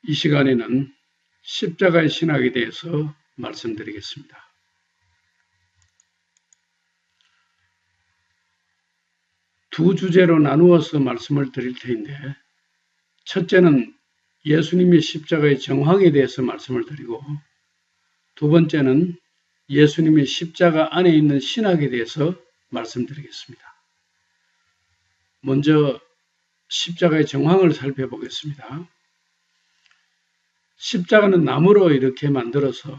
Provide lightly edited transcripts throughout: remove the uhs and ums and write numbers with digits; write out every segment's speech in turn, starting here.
이 시간에는 십자가의 신학에 대해서 말씀드리겠습니다. 두 주제로 나누어서 말씀을 드릴 터인데, 첫째는 예수님의 십자가의 정황에 대해서 말씀을 드리고, 두 번째는 예수님의 십자가 안에 있는 신학에 대해서 말씀드리겠습니다. 먼저 십자가의 정황을 살펴보겠습니다. 십자가는 나무로 이렇게 만들어서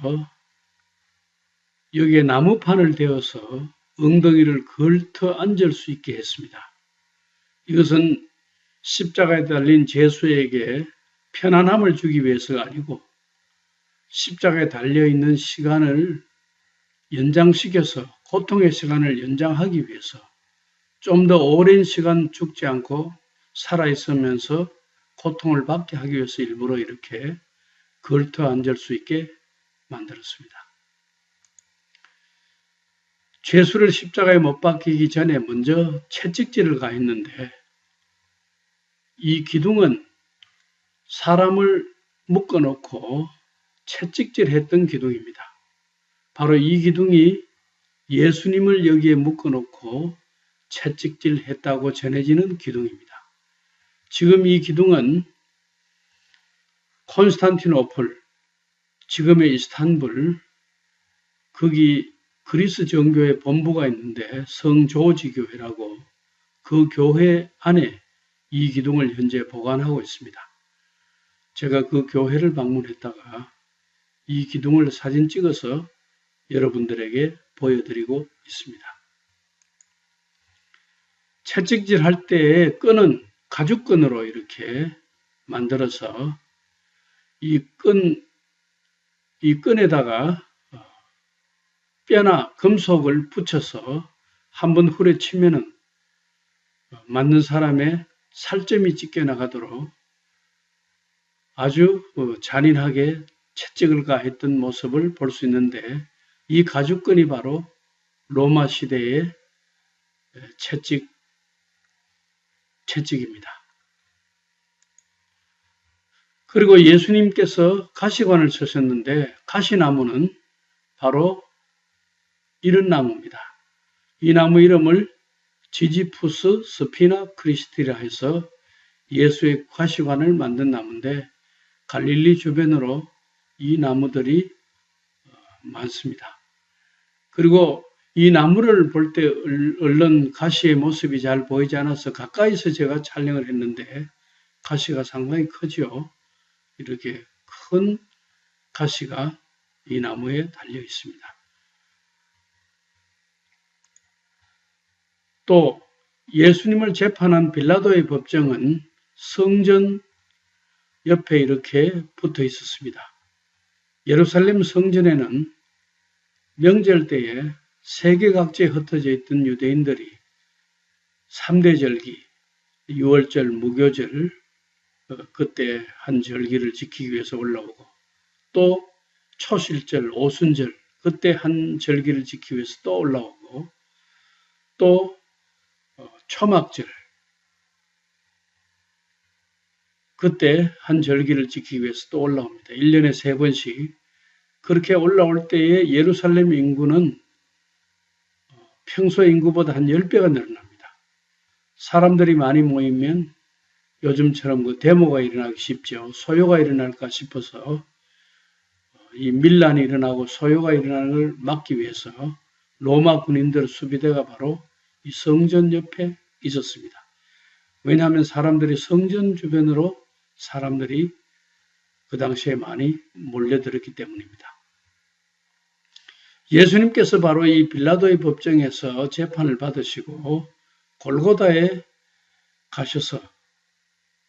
여기에 나무판을 대어서 엉덩이를 걸터 앉을 수 있게 했습니다. 이것은 십자가에 달린 죄수에게 편안함을 주기 위해서가 아니고 십자가에 달려있는 시간을 연장시켜서 고통의 시간을 연장하기 위해서 좀 더 오랜 시간 죽지 않고 살아있으면서 고통을 받게 하기 위해서 일부러 이렇게 걸터 앉을 수 있게 만들었습니다. 죄수를 십자가에 못 박히기 전에 먼저 채찍질을 가했는데 이 기둥은 사람을 묶어놓고 채찍질했던 기둥입니다. 바로 이 기둥이 예수님을 여기에 묶어놓고 채찍질했다고 전해지는 기둥입니다. 지금 이 기둥은 콘스탄티노플, 지금의 이스탄불, 거기 그리스 정교회 본부가 있는데 성조지 교회라고 그 교회 안에 이 기둥을 현재 보관하고 있습니다. 제가 그 교회를 방문했다가 이 기둥을 사진 찍어서 여러분들에게 보여드리고 있습니다. 채찍질 할 때의 끈은 가죽끈으로 이렇게 만들어서 이 끈에다가 뼈나 금속을 붙여서 한번 후려치면은 맞는 사람의 살점이 찢겨나가도록 아주 잔인하게 채찍을 가했던 모습을 볼 수 있는데 이 가죽끈이 바로 로마 시대의 채찍입니다. 그리고 예수님께서 가시관을 쓰셨는데 가시나무는 바로 이런 나무입니다. 이 나무 이름을 지지푸스 스피나 크리스티라 해서 예수의 가시관을 만든 나무인데 갈릴리 주변으로 이 나무들이 많습니다. 그리고 이 나무를 볼 때 얼른 가시의 모습이 잘 보이지 않아서 가까이서 제가 촬영을 했는데 가시가 상당히 크죠. 이렇게 큰 가시가 이 나무에 달려 있습니다. 또 예수님을 재판한 빌라도의 법정은 성전 옆에 이렇게 붙어 있었습니다. 예루살렘 성전에는 명절 때에 세계 각지에 흩어져 있던 유대인들이 3대 절기, 6월절, 무교절, 그때 한 절기를 지키기 위해서 올라오고 또 초실절, 오순절, 그때 한 절기를 지키기 위해서 또 올라오고 또 초막절, 그때 한 절기를 지키기 위해서 또 올라옵니다. 1년에 3번씩. 그렇게 올라올 때에 예루살렘 인구는 평소 인구보다 한 10배가 늘어납니다. 사람들이 많이 모이면 요즘처럼 그 데모가 일어나기 쉽죠. 소요가 일어날까 싶어서 이 밀란이 일어나고 소요가 일어나는 걸 막기 위해서 로마 군인들 수비대가 바로 이 성전 옆에 있었습니다. 왜냐하면 사람들이 성전 주변으로 사람들이 그 당시에 많이 몰려들었기 때문입니다. 예수님께서 바로 이 빌라도의 법정에서 재판을 받으시고 골고다에 가셔서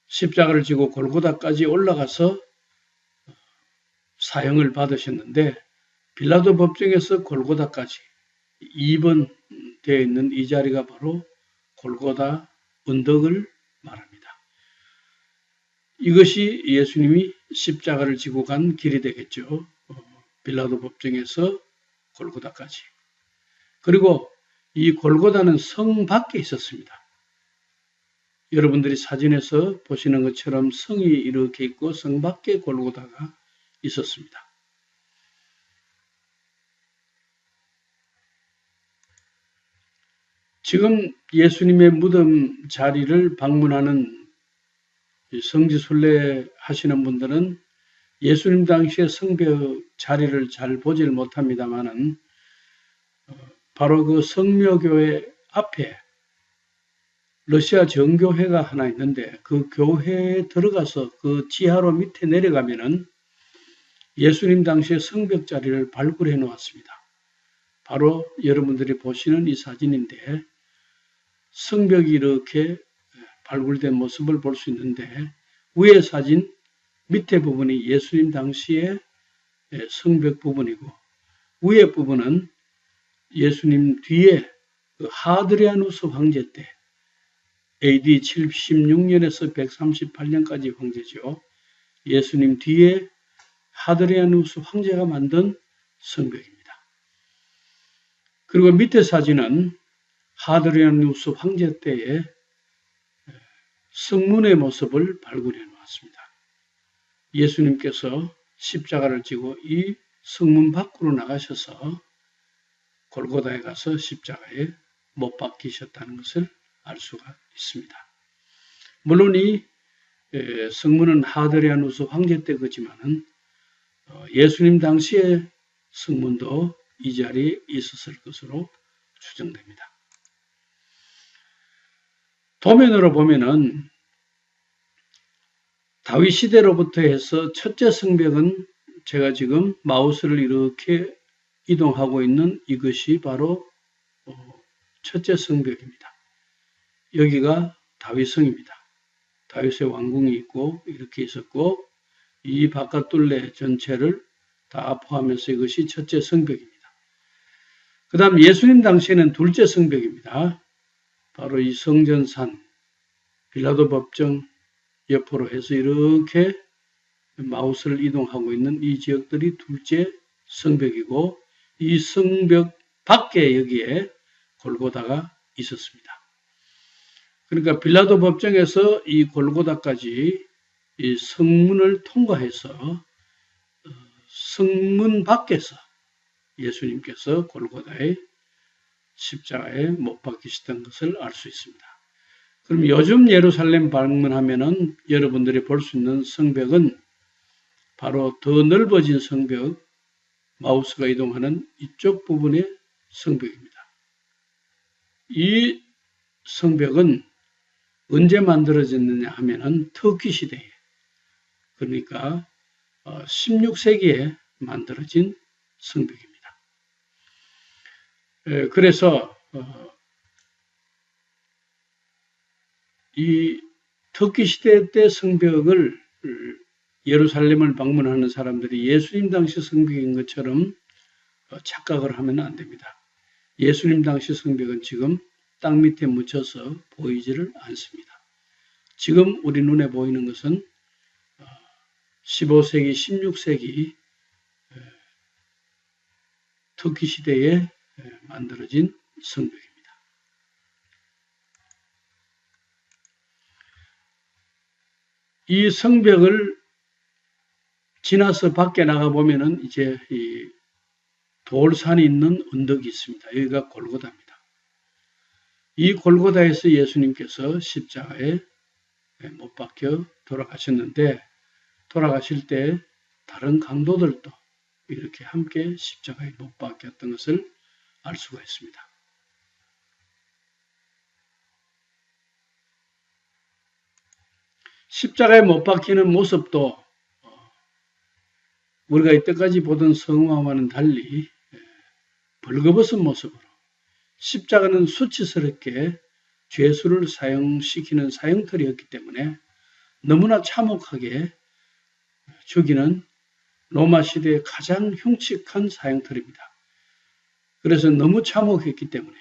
십자가를 지고 골고다까지 올라가서 사형을 받으셨는데 빌라도 법정에서 골고다까지 2번 되어 있는 이 자리가 바로 골고다 언덕을 말합니다. 이것이 예수님이 십자가를 지고 간 길이 되겠죠. 빌라도 법정에서 골고다까지. 그리고 이 골고다는 성 밖에 있었습니다. 여러분들이 사진에서 보시는 것처럼 성이 이렇게 있고 성 밖에 골고다가 있었습니다. 지금 예수님의 무덤 자리를 방문하는 성지순례 하시는 분들은 예수님 당시의 성벽 자리를 잘 보질 못합니다만은 바로 그 성묘교회 앞에 러시아 정교회가 하나 있는데 그 교회에 들어가서 그 지하로 밑에 내려가면은 예수님 당시의 성벽 자리를 발굴해 놓았습니다. 바로 여러분들이 보시는 이 사진인데 성벽이 이렇게 발굴된 모습을 볼 수 있는데 위에 사진 밑에 부분이 예수님 당시의 성벽 부분이고 위에 부분은 예수님 뒤에 그 하드리아누스 황제 때 AD 76년에서 138년까지 황제죠. 예수님 뒤에 하드리아누스 황제가 만든 성벽입니다. 그리고 밑에 사진은 하드리아누스 황제 때의 성문의 모습을 발굴해 놓았습니다. 예수님께서 십자가를 지고 이 성문 밖으로 나가셔서 골고다에 가서 십자가에 못 박히셨다는 것을 알 수가 있습니다. 물론 이 성문은 하드리아누스 황제 때 거지만은 예수님 당시의 성문도 이 자리에 있었을 것으로 추정됩니다. 도면으로 보면은 다윗 시대로부터 해서 첫째 성벽은 제가 지금 마우스를 이렇게 이동하고 있는 이것이 바로 첫째 성벽입니다. 여기가 다윗성입니다. 다윗의 왕궁이 있고 이렇게 있었고 이 바깥 둘레 전체를 다 포함해서 이것이 첫째 성벽입니다. 그 다음 예수님 당시에는 둘째 성벽입니다. 바로 이 성전산, 빌라도 법정 옆으로 해서 이렇게 마우스를 이동하고 있는 이 지역들이 둘째 성벽이고 이 성벽 밖에 여기에 골고다가 있었습니다. 그러니까 빌라도 법정에서 이 골고다까지 이 성문을 통과해서 성문 밖에서 예수님께서 골고다의 십자가에 못 박히셨던 것을 알 수 있습니다. 그럼 요즘 예루살렘 방문하면은 여러분들이 볼 수 있는 성벽은 바로 더 넓어진 성벽, 마우스가 이동하는 이쪽 부분의 성벽입니다. 이 성벽은 언제 만들어졌느냐 하면은 터키 시대에, 그러니까 16세기에 만들어진 성벽입니다. 그래서 이 터키 시대 때 성벽을 예루살렘을 방문하는 사람들이 예수님 당시 성벽인 것처럼 착각을 하면 안 됩니다. 예수님 당시 성벽은 지금 땅 밑에 묻혀서 보이지를 않습니다. 지금 우리 눈에 보이는 것은 15세기, 16세기 터키 시대에 만들어진 성벽입니다. 이 성벽을 지나서 밖에 나가보면은 이제 이 돌산이 있는 언덕이 있습니다. 여기가 골고다입니다. 이 골고다에서 예수님께서 십자가에 못 박혀 돌아가셨는데 돌아가실 때 다른 강도들도 이렇게 함께 십자가에 못 박혔던 것을 알 수가 있습니다. 십자가에 못 박히는 모습도 우리가 이때까지 보던 성화와는 달리 벌거벗은 모습으로 십자가는 수치스럽게 죄수를 사형시키는 사형틀이었기 때문에 너무나 참혹하게 죽이는 로마 시대의 가장 흉측한 사형틀입니다. 그래서 너무 참혹했기 때문에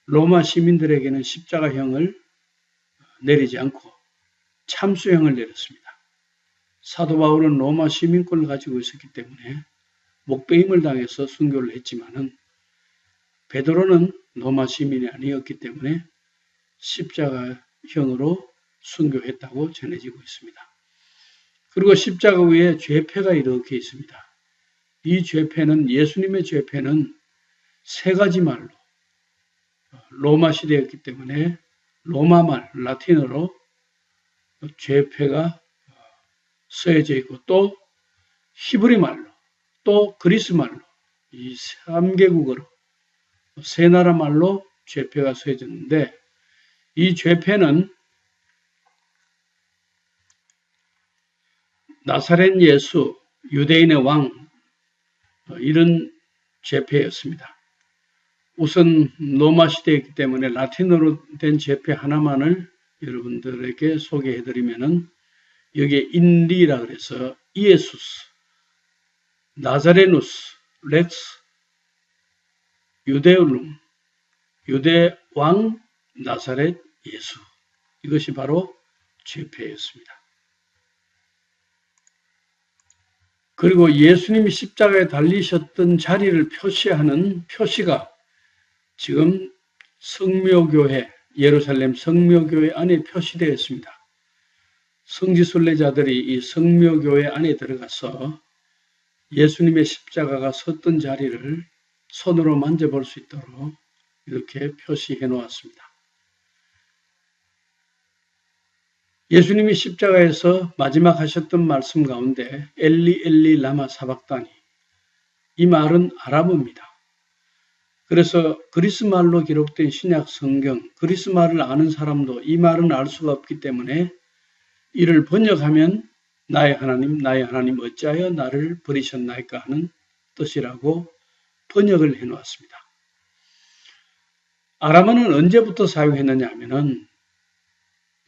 로마 시민들에게는 십자가형을 내리지 않고 참수형을 내렸습니다. 사도 바울은 로마 시민권을 가지고 있었기 때문에 목배임을 당해서 순교를 했지만은 베드로는 로마 시민이 아니었기 때문에 십자가 형으로 순교했다고 전해지고 있습니다. 그리고 십자가 위에 죄패가 이렇게 있습니다. 이 죄패는 예수님의 죄패는 세 가지 말로 로마 시대였기 때문에 로마말 라틴어로 죄패가 쓰여져 있고 또 히브리 말로 또 그리스 말로 이 3개국어로 세 나라 말로 죄패가 쓰여졌는데 이 죄패는 나사렛 예수, 유대인의 왕 이런 죄패였습니다. 우선 로마 시대였기 때문에 라틴어로 된 죄패 하나만을 여러분들에게 소개해드리면은 여기에 인리라 그래서 이에수스, 나자레누스, 렉스, 유데울룸, 유대왕 나사렛 예수 이것이 바로 죄패였습니다. 그리고 예수님이 십자가에 달리셨던 자리를 표시하는 표시가 지금 성묘교회, 예루살렘 성묘교회 안에 표시되어 있습니다. 성지순례자들이 이 성묘교회 안에 들어가서 예수님의 십자가가 섰던 자리를 손으로 만져볼 수 있도록 이렇게 표시해 놓았습니다. 예수님이 십자가에서 마지막 하셨던 말씀 가운데 엘리 엘리 라마 사박다니 이 말은 아람어입니다. 그래서 그리스 말로 기록된 신약 성경, 그리스 말을 아는 사람도 이 말은 알 수가 없기 때문에 이를 번역하면 나의 하나님 어찌하여 나를 버리셨나이까 하는 뜻이라고 번역을 해놓았습니다. 아람어는 언제부터 사용했느냐 하면은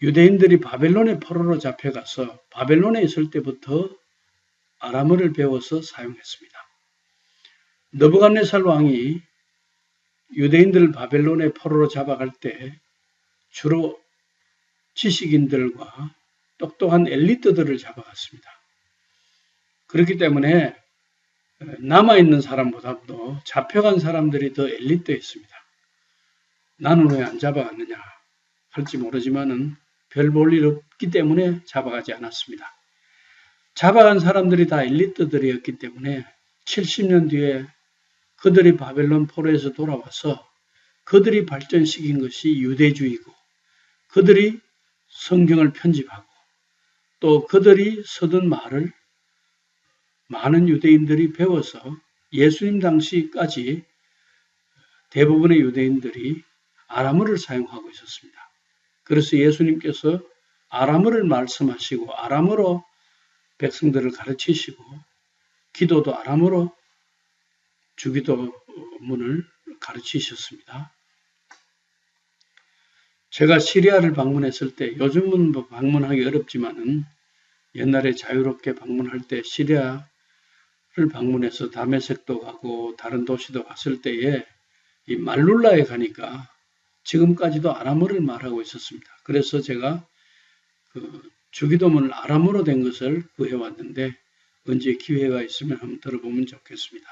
유대인들이 바벨론의 포로로 잡혀가서 바벨론에 있을 때부터 아람어를 배워서 사용했습니다. 느부갓네살 왕이 유대인들을 바벨론의 포로로 잡아갈 때 주로 지식인들과 똑똑한 엘리트들을 잡아갔습니다. 그렇기 때문에 남아있는 사람보다도 잡혀간 사람들이 더 엘리트였습니다. 나는 왜 안 잡아갔느냐 할지 모르지만은 별 볼 일 없기 때문에 잡아가지 않았습니다. 잡아간 사람들이 다 엘리트들이었기 때문에 70년 뒤에 그들이 바벨론 포로에서 돌아와서 그들이 발전시킨 것이 유대주의고 그들이 성경을 편집하고 또 그들이 쓰던 말을 많은 유대인들이 배워서 예수님 당시까지 대부분의 유대인들이 아람어를 사용하고 있었습니다. 그래서 예수님께서 아람어를 말씀하시고 아람어로 백성들을 가르치시고 기도도 아람어로 주기도문을 가르치셨습니다. 제가 시리아를 방문했을 때 요즘은 방문하기 어렵지만은 옛날에 자유롭게 방문할 때 시리아를 방문해서 다메섹도 가고 다른 도시도 갔을 때에 이 말룰라에 가니까 지금까지도 아람어를 말하고 있었습니다. 그래서 제가 주기도문을 아람어로 된 것을 구해왔는데 언제 기회가 있으면 한번 들어보면 좋겠습니다.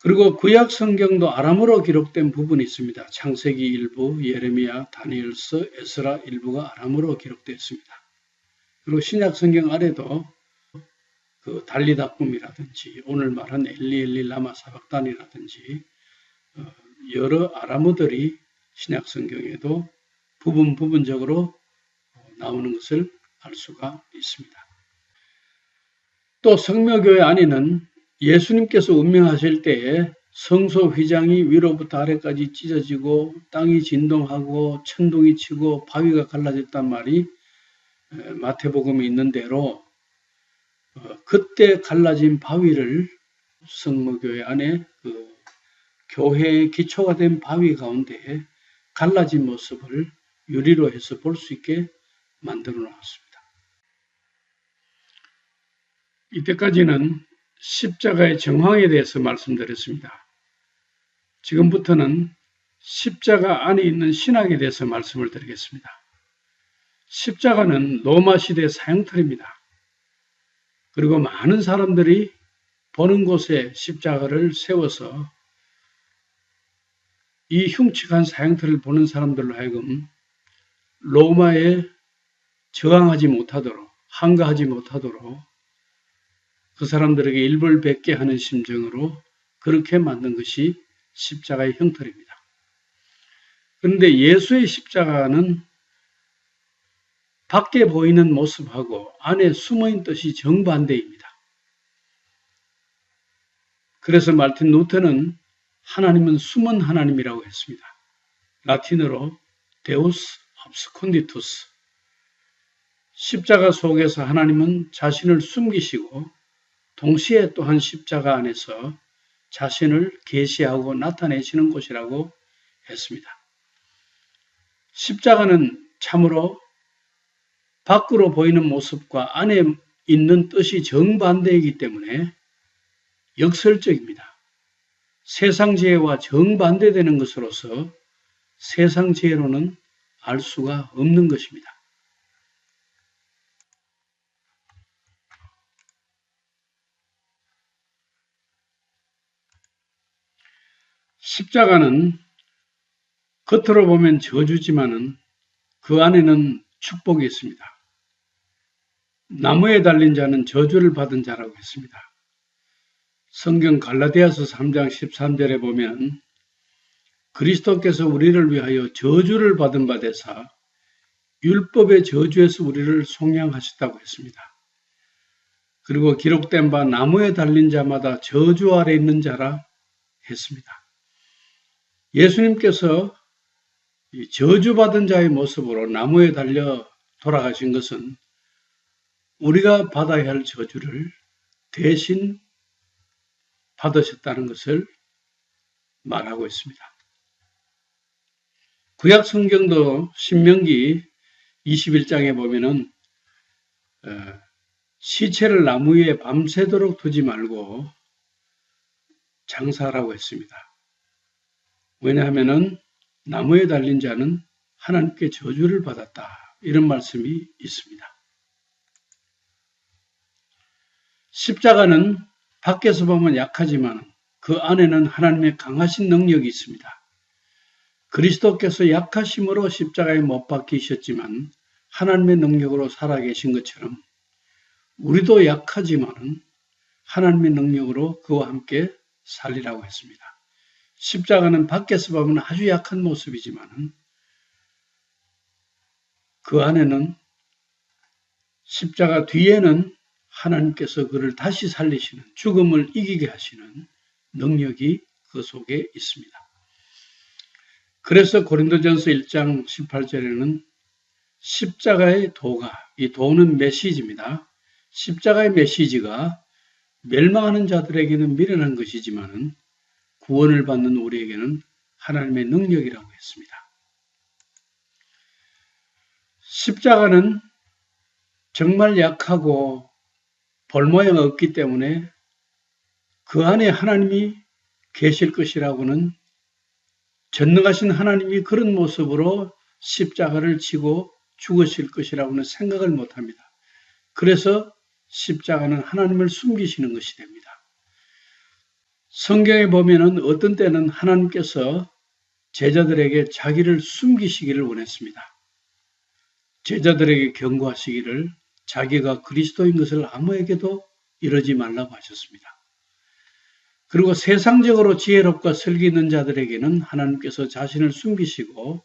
그리고 구약 성경도 아람어로 기록된 부분이 있습니다. 창세기 일부, 예레미야, 다니엘서, 에스라 일부가 아람어로 기록되어 있습니다. 그리고 신약 성경 아래도 그 달리다꿈이라든지 오늘 말한 엘리 엘리 라마 사박단이라든지 여러 아람어들이 신약 성경에도 부분적으로 나오는 것을 알 수가 있습니다. 또 성묘교회 안에는 예수님께서 운명하실 때에 성소 휘장이 위로부터 아래까지 찢어지고 땅이 진동하고 천둥이 치고 바위가 갈라졌단 말이 마태복음에 있는 대로 그때 갈라진 바위를 성모교회 안에 교회의 기초가 된 바위 가운데 갈라진 모습을 유리로 해서 볼 수 있게 만들어 놓았습니다. 이때까지는 십자가의 정황에 대해서 말씀드렸습니다. 지금부터는 십자가 안에 있는 신학에 대해서 말씀을 드리겠습니다. 십자가는 로마 시대 사형틀입니다. 그리고 많은 사람들이 보는 곳에 십자가를 세워서 이 흉측한 사형틀을 보는 사람들로 하여금 로마에 저항하지 못하도록, 항거하지 못하도록 그 사람들에게 일벌백계 하는 심정으로 그렇게 만든 것이 십자가의 형틀입니다. 그런데 예수의 십자가는 밖에 보이는 모습하고 안에 숨어있는 뜻이 정반대입니다. 그래서 마르틴 루터는 하나님은 숨은 하나님이라고 했습니다. 라틴어로 데우스 obscunditus. 십자가 속에서 하나님은 자신을 숨기시고 동시에 또한 십자가 안에서 자신을 계시하고 나타내시는 곳이라고 했습니다. 십자가는 참으로 밖으로 보이는 모습과 안에 있는 뜻이 정반대이기 때문에 역설적입니다. 세상 지혜와 정반대되는 것으로서 세상 지혜로는 알 수가 없는 것입니다. 십자가는 겉으로 보면 저주지만은 그 안에는 축복이 있습니다. 나무에 달린 자는 저주를 받은 자라고 했습니다. 성경 갈라디아서 3장 13절에 보면 그리스도께서 우리를 위하여 저주를 받은 바 되사 율법의 저주에서 우리를 속량하셨다고 했습니다. 그리고 기록된 바 나무에 달린 자마다 저주 아래 있는 자라 했습니다. 예수님께서 저주받은 자의 모습으로 나무에 달려 돌아가신 것은 우리가 받아야 할 저주를 대신 받으셨다는 것을 말하고 있습니다. 구약 성경도 신명기 21장에 보면은 시체를 나무 위에 밤새도록 두지 말고 장사하라고 했습니다. 왜냐하면은 나무에 달린 자는 하나님께 저주를 받았다. 이런 말씀이 있습니다. 십자가는 밖에서 보면 약하지만 그 안에는 하나님의 강하신 능력이 있습니다. 그리스도께서 약하심으로 십자가에 못 박히셨지만 하나님의 능력으로 살아계신 것처럼 우리도 약하지만 하나님의 능력으로 그와 함께 살리라고 했습니다. 십자가는 밖에서 보면 아주 약한 모습이지만 그 안에는 십자가 뒤에는 하나님께서 그를 다시 살리시는, 죽음을 이기게 하시는 능력이 그 속에 있습니다. 그래서 고린도전서 1장 18절에는 십자가의 도가, 이 도는 메시지입니다. 십자가의 메시지가 멸망하는 자들에게는 미련한 것이지만 구원을 받는 우리에게는 하나님의 능력이라고 했습니다. 십자가는 정말 약하고 볼 모양 없기 때문에 그 안에 하나님이 계실 것이라고는 전능하신 하나님이 그런 모습으로 십자가를 지고 죽으실 것이라고는 생각을 못합니다. 그래서 십자가는 하나님을 숨기시는 것이 됩니다. 성경에 보면은 어떤 때는 하나님께서 제자들에게 자기를 숨기시기를 원했습니다. 제자들에게 경고하시기를 자기가 그리스도인 것을 아무에게도 이러지 말라고 하셨습니다. 그리고 세상적으로 지혜롭고 설기 있는 자들에게는 하나님께서 자신을 숨기시고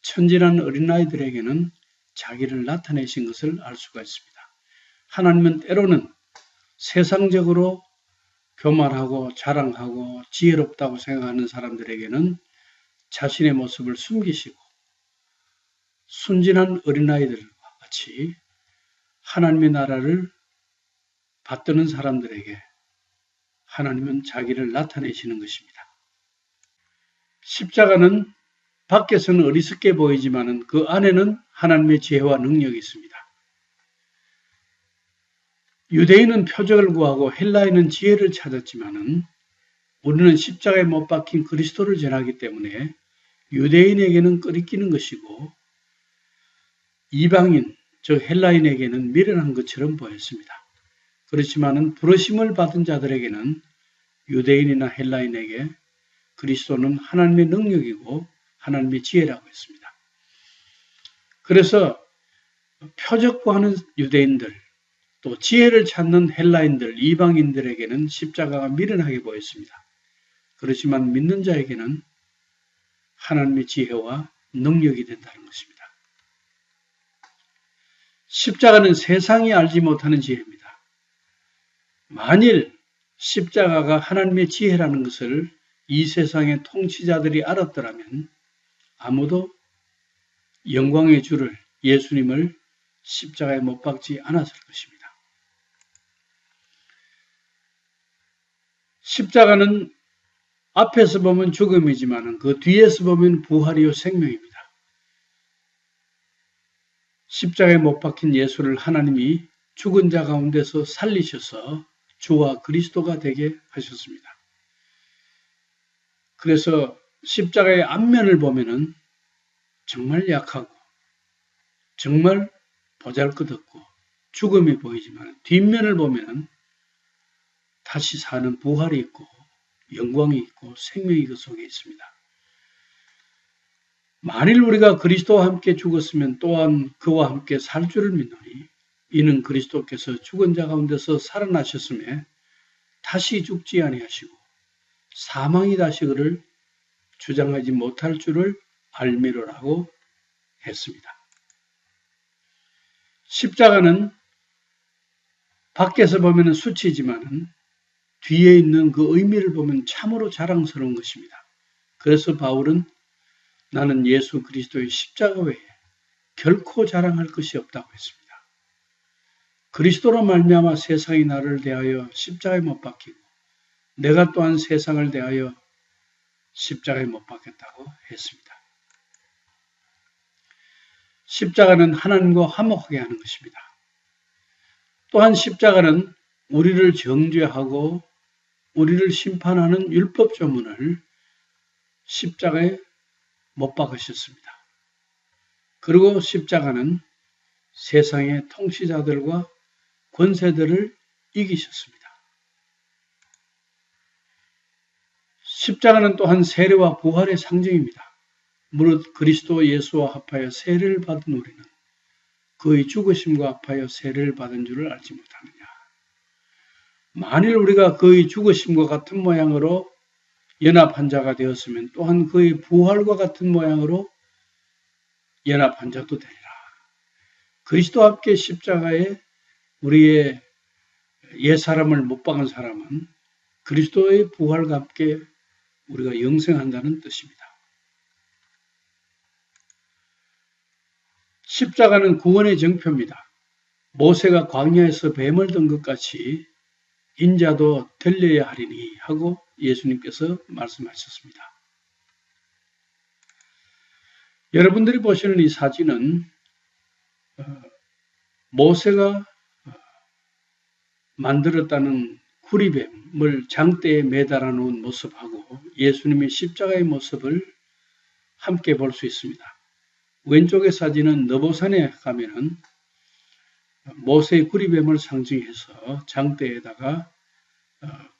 천진한 어린아이들에게는 자기를 나타내신 것을 알 수가 있습니다. 하나님은 때로는 세상적으로 교만하고 자랑하고 지혜롭다고 생각하는 사람들에게는 자신의 모습을 숨기시고 순진한 어린아이들과 같이 하나님의 나라를 받드는 사람들에게 하나님은 자기를 나타내시는 것입니다. 십자가는 밖에서는 어리석게 보이지만 그 안에는 하나님의 지혜와 능력이 있습니다. 유대인은 표적을 구하고 헬라인은 지혜를 찾았지만 우리는 십자가에 못 박힌 그리스도를 전하기 때문에 유대인에게는 끄리끼는 것이고 이방인, 즉 헬라인에게는 미련한 것처럼 보였습니다. 그렇지만 부르심을 받은 자들에게는 유대인이나 헬라인에게 그리스도는 하나님의 능력이고 하나님의 지혜라고 했습니다. 그래서 표적구하는 유대인들, 또 지혜를 찾는 헬라인들, 이방인들에게는 십자가가 미련하게 보였습니다. 그렇지만 믿는 자에게는 하나님의 지혜와 능력이 된다는 것입니다. 십자가는 세상이 알지 못하는 지혜입니다. 만일 십자가가 하나님의 지혜라는 것을 이 세상의 통치자들이 알았더라면 아무도 영광의 주를, 예수님을 십자가에 못 박지 않았을 것입니다. 십자가는 앞에서 보면 죽음이지만 그 뒤에서 보면 부활이요 생명입니다. 십자가에 못 박힌 예수를 하나님이 죽은 자 가운데서 살리셔서 주와 그리스도가 되게 하셨습니다. 그래서 십자가의 앞면을 보면은 정말 약하고 정말 보잘것없고 죽음이 보이지만 뒷면을 보면은 다시 사는 부활이 있고 영광이 있고 생명이 그 속에 있습니다. 만일 우리가 그리스도와 함께 죽었으면 또한 그와 함께 살 줄을 믿노니 이는 그리스도께서 죽은 자 가운데서 살아나셨음에 다시 죽지 아니하시고 사망이 다시 그를 주장하지 못할 줄을 알미로라고 했습니다. 십자가는 밖에서 보면 수치지만은 뒤에 있는 그 의미를 보면 참으로 자랑스러운 것입니다. 그래서 바울은 나는 예수 그리스도의 십자가 외에 결코 자랑할 것이 없다고 했습니다. 그리스도로 말미암아 세상이 나를 대하여 십자가에 못 박히고 내가 또한 세상을 대하여 십자가에 못 박혔다고 했습니다. 십자가는 하나님과 화목하게 하는 것입니다. 또한 십자가는 우리를 정죄하고 우리를 심판하는 율법 조문을 십자가에 못 박으셨습니다. 그리고 십자가는 세상의 통치자들과 권세들을 이기셨습니다. 십자가는 또한 세례와 부활의 상징입니다. 무릇 그리스도 예수와 합하여 세례를 받은 우리는 그의 죽으심과 합하여 세례를 받은 줄을 알지 못하느냐. 만일 우리가 그의 죽으심과 같은 모양으로 연합한 자가 되었으면 또한 그의 부활과 같은 모양으로 연합한 자도 되리라. 그리스도와 함께 십자가에 우리의 옛사람을 못 박은 사람은 그리스도의 부활과 함께 우리가 영생한다는 뜻입니다. 십자가는 구원의 정표입니다. 모세가 광야에서 뱀을 든 것 같이 인자도 들려야 하리니 하고 예수님께서 말씀하셨습니다. 여러분들이 보시는 이 사진은 모세가 만들었다는 구리뱀을 장대에 매달아 놓은 모습하고 예수님의 십자가의 모습을 함께 볼 수 있습니다. 왼쪽의 사진은 너보산에 가면은 모세의 구리뱀을 상징해서 장대에다가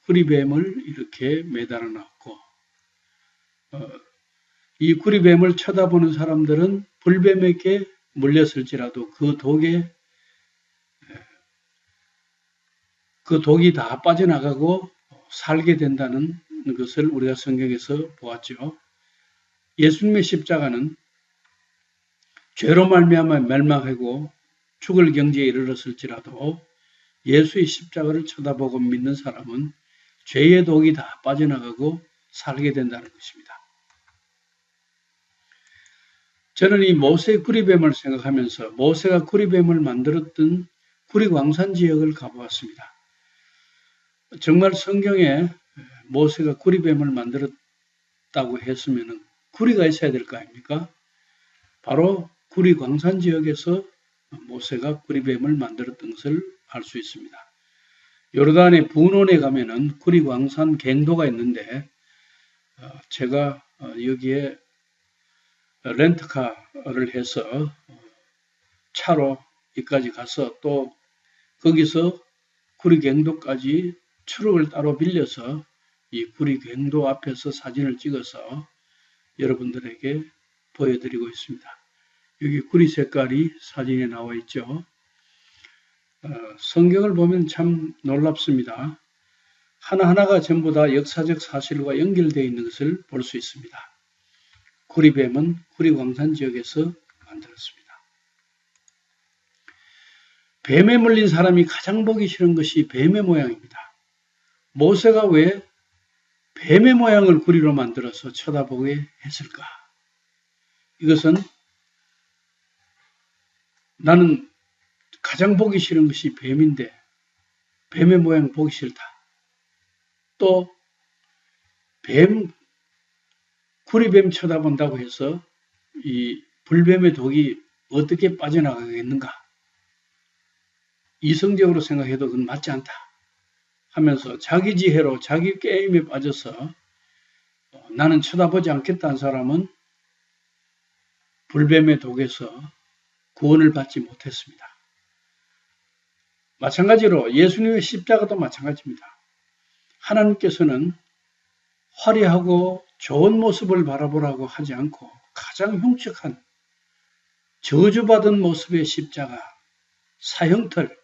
구리뱀을 이렇게 매달아 놨고 이 구리뱀을 쳐다보는 사람들은 불뱀에게 물렸을지라도 그 독이 다 빠져나가고 살게 된다는 것을 우리가 성경에서 보았죠. 예수님의 십자가는 죄로 말미암아 멸망하고 죽을 경지에 이르렀을지라도 예수의 십자가를 쳐다보고 믿는 사람은 죄의 독이 다 빠져나가고 살게 된다는 것입니다. 저는 이 모세의 구리뱀을 생각하면서 모세가 구리뱀을 만들었던 구리광산 지역을 가보았습니다. 정말 성경에 모세가 구리뱀을 만들었다고 했으면 구리가 있어야 될 거 아닙니까? 바로 구리광산 지역에서 모세가 구리뱀을 만들었던 것을 알 수 있습니다. 요르단의 분원에 가면은 구리광산 갱도가 있는데 제가 여기에 렌트카를 해서 차로 여기까지 가서 또 거기서 구리갱도까지 트럭을 따로 빌려서 이 구리갱도 앞에서 사진을 찍어서 여러분들에게 보여드리고 있습니다. 여기 구리 색깔이 사진에 나와 있죠. 성경을 보면 참 놀랍습니다. 하나하나가 전부 다 역사적 사실과 연결되어 있는 것을 볼 수 있습니다. 구리뱀은 구리광산 지역에서 만들었습니다. 뱀에 물린 사람이 가장 보기 싫은 것이 뱀의 모양입니다. 모세가 왜 뱀의 모양을 구리로 만들어서 쳐다보게 했을까? 이것은 나는 가장 보기 싫은 것이 뱀인데 뱀의 모양 보기 싫다. 또 구리뱀 쳐다본다고 해서 이 불뱀의 독이 어떻게 빠져나가겠는가? 이성적으로 생각해도 그건 맞지 않다 하면서 자기 지혜로 자기 게임에 빠져서 나는 쳐다보지 않겠다는 사람은 불뱀의 독에서 구원을 받지 못했습니다. 마찬가지로 예수님의 십자가도 마찬가지입니다. 하나님께서는 화려하고 좋은 모습을 바라보라고 하지 않고 가장 흉측한 저주받은 모습의 십자가, 사형틀,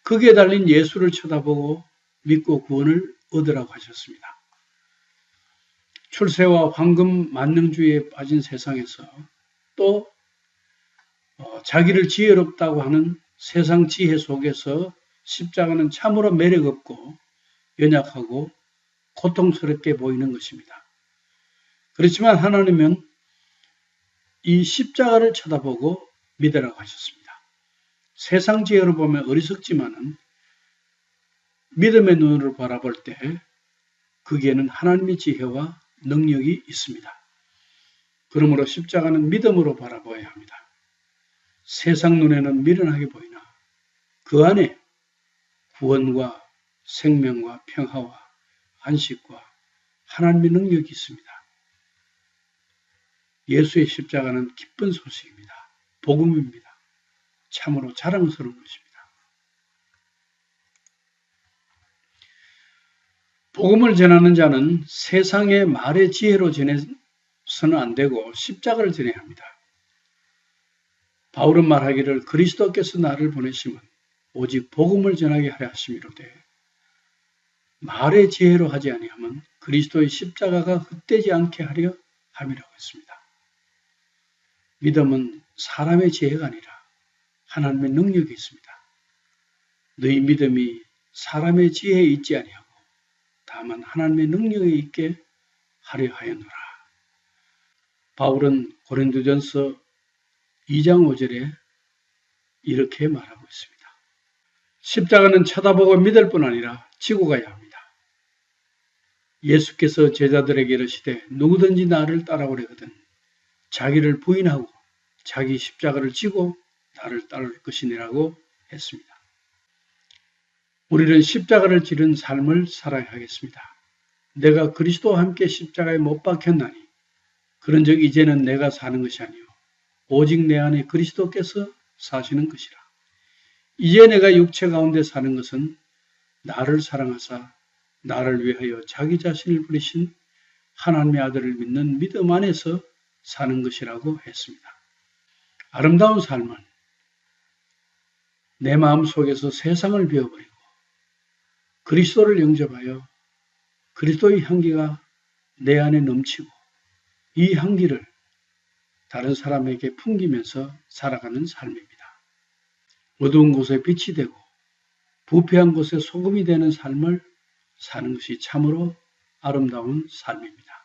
거기에 달린 예수를 쳐다보고 믿고 구원을 얻으라고 하셨습니다. 출세와 황금 만능주의에 빠진 세상에서 또 자기를 지혜롭다고 하는 세상 지혜 속에서 십자가는 참으로 매력없고 연약하고 고통스럽게 보이는 것입니다. 그렇지만 하나님은 이 십자가를 쳐다보고 믿으라고 하셨습니다. 세상 지혜로 보면 어리석지만은 믿음의 눈으로 바라볼 때 거기에는 하나님의 지혜와 능력이 있습니다. 그러므로 십자가는 믿음으로 바라봐야 합니다. 세상 눈에는 미련하게 보이나 그 안에 구원과 생명과 평화와 안식과 하나님의 능력이 있습니다. 예수의 십자가는 기쁜 소식입니다. 복음입니다. 참으로 자랑스러운 것입니다. 복음을 전하는 자는 세상의 말의 지혜로 전해서는 안 되고 십자가를 전해야 합니다. 바울은 말하기를 그리스도께서 나를 보내심은 오직 복음을 전하게 하려 하심이로되 말의 지혜로 하지 아니하면 그리스도의 십자가가 헛되지 않게 하려 함이라고 했습니다. 믿음은 사람의 지혜가 아니라 하나님의 능력이 있습니다. 너희 믿음이 사람의 지혜에 있지 아니하고 다만 하나님의 능력에 있게 하려 하였노라. 바울은 고린도전서 2장 5절에 이렇게 말하고 있습니다. 십자가는 쳐다보고 믿을 뿐 아니라 지고 가야 합니다. 예수께서 제자들에게 이르시되 누구든지 나를 따라오려거든 자기를 부인하고 자기 십자가를 지고 나를 따를 것이니라고 했습니다. 우리는 십자가를 지른 삶을 살아야 하겠습니다. 내가 그리스도와 함께 십자가에 못 박혔나니 그런즉 이제는 내가 사는 것이 아니요 오직 내 안에 그리스도께서 사시는 것이라. 이제 내가 육체 가운데 사는 것은 나를 사랑하사 나를 위하여 자기 자신을 버리신 하나님의 아들을 믿는 믿음 안에서 사는 것이라고 했습니다. 아름다운 삶은 내 마음속에서 세상을 비워버리고 그리스도를 영접하여 그리스도의 향기가 내 안에 넘치고 이 향기를 다른 사람에게 풍기면서 살아가는 삶입니다. 어두운 곳에 빛이 되고 부패한 곳에 소금이 되는 삶을 사는 것이 참으로 아름다운 삶입니다.